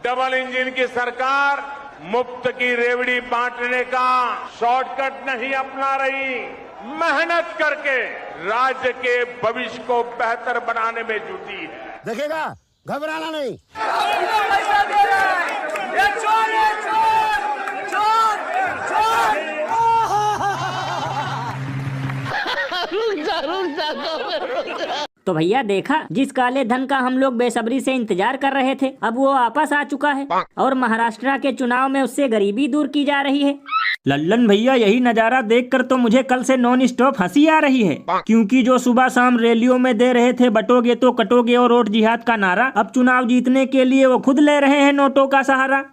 Double engine की सरकार मुफ्त की रेवड़ी बांटने का शॉर्टकट नहीं अपना रही, मेहनत करके राज्य के भविष्य को बेहतर बनाने में जुटी है। देखेगा, घबराना नहीं। पैसा दे रहा है, ये चोर है, चोर, चोर, चोर। तो भैया देखा, जिस काले धन का हम लोग बेसब्री से इंतजार कर रहे थे, अब वो वापस आ चुका है और महाराष्ट्र के चुनाव में उससे गरीबी दूर की जा रही है। लल्लन भैया, यही नजारा देखकर तो मुझे कल से नॉन स्टॉप हंसी आ रही है, क्योंकि जो सुबह शाम रैलियों में दे रहे थे बटोगे तो कटोगे और वोट जिहाद का नारा, अब चुनाव जीतने के लिए वो खुद ले रहे हैं नोटों का सहारा।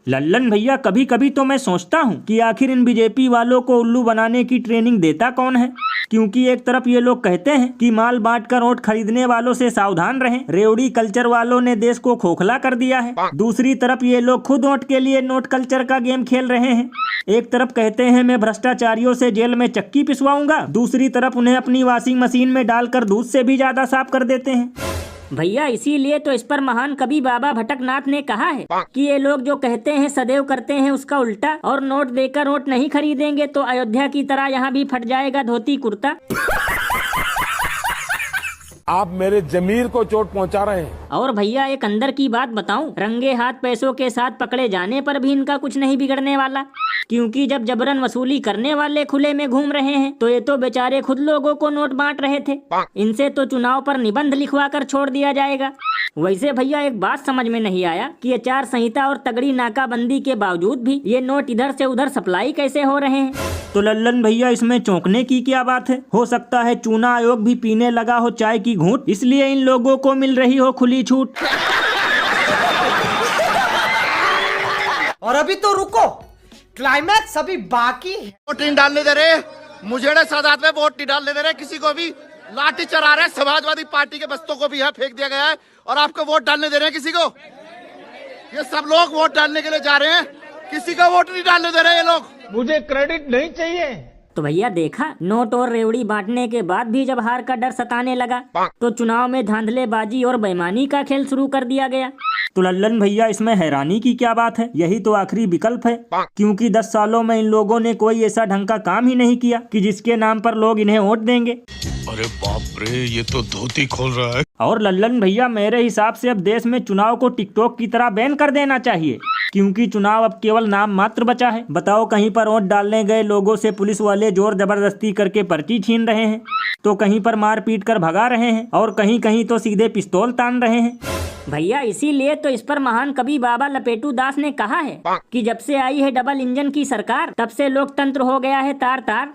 लल्लन भैया, कभी कभी तो मैं सोचता हूँ कि आखिर इन बीजेपी वालों को उल्लू बनाने की ट्रेनिंग देता कौन है, क्योंकि एक तरफ ये लोग कहते हैं कि माल बांटकर वोट खरीदने वालों से सावधान रहें, रेवड़ी कल्चर वालों ने देश को खोखला कर दिया है, दूसरी तरफ ये लोग खुद वोट के लिए नोट कल्चर का गेम खेल रहे हैं। एक तरफ कहते हैं मैं भ्रष्टाचारियों से जेल में चक्की पिसवाऊंगा, दूसरी तरफ उन्हें अपनी वॉशिंग मशीन में डालकर दूध से भी ज्यादा साफ कर देते हैं। भैया इसीलिए तो इस पर महान कवि बाबा भटकनाथ ने कहा है कि ये लोग जो कहते हैं सदैव करते हैं उसका उल्टा, और नोट देकर वोट नहीं खरीदेंगे तो अयोध्या की तरह यहाँ भी फट जाएगा धोती कुर्ता। आप मेरे जमीर को चोट पहुंचा रहे हैं। और भैया एक अंदर की बात बताऊं, रंगे हाथ पैसों के साथ पकड़े जाने पर भी इनका कुछ नहीं बिगड़ने वाला, क्योंकि जब जबरन वसूली करने वाले खुले में घूम रहे हैं तो ये तो बेचारे खुद लोगों को नोट बांट रहे थे। इनसे तो चुनाव पर निबंध लिखवा कर छोड़ दिया जाएगा। वैसे भैया एक बात समझ में नहीं आया कि आचार संहिता और तगड़ी नाकाबंदी के बावजूद भी ये नोट इधर से उधर सप्लाई कैसे हो रहे हैं। तो लल्लन भैया, इसमें चौंकने की क्या बात है? हो सकता है चुनाव आयोग भी पीने लगा हो चाय की घूंट, इसलिए इन लोगों को मिल रही हो खुली छूट। और अभी तो रुको, क्लाइमैक्स अभी बाकी है। वोट नहीं डालने दे रहे मुझे सादात में, वोट नहीं डालने दे रहे किसी को भी, लाठी चला रहे, समाजवादी पार्टी के बस्तों को भी यहाँ फेंक दिया गया है और आपको वोट डालने दे रहे हैं किसी को। ये सब लोग वोट डालने के लिए जा रहे हैं, किसी का वोट नहीं डालने दे रहे ये लोग। मुझे क्रेडिट नहीं चाहिए। तो भैया देखा, नोट और रेवड़ी बांटने के बाद भी जब हार का डर सताने लगा तो चुनाव में धांधलेबाजी और बेईमानी का खेल शुरू कर दिया गया। तो लल्लन भैया, इसमें हैरानी की क्या बात है? यही तो आखिरी विकल्प है, क्योंकि 10 सालों में इन लोगों ने कोई ऐसा ढंग का काम ही नहीं किया कि जिसके नाम पर लोग इन्हें वोट देंगे। अरे बाप रे, ये तो धोती खोल रहा है। और लल्लन भैया, मेरे हिसाब से अब देश में चुनाव को टिकटॉक की तरह बैन कर देना चाहिए, क्योंकि चुनाव अब केवल नाम मात्र बचा है। बताओ, कहीं पर वोट डालने गए लोगों से पुलिस वाले जोर जबरदस्ती करके पर्ची छीन रहे हैं, तो कहीं पर मार पीट कर भगा रहे हैं, और कहीं कहीं तो सीधे पिस्तौल तान रहे हैं। भैया इसीलिए तो इस पर महान कवि बाबा लपेटू दास ने कहा है कि जब से आई है डबल इंजन की सरकार, तब से लोकतंत्र हो गया है तार तार।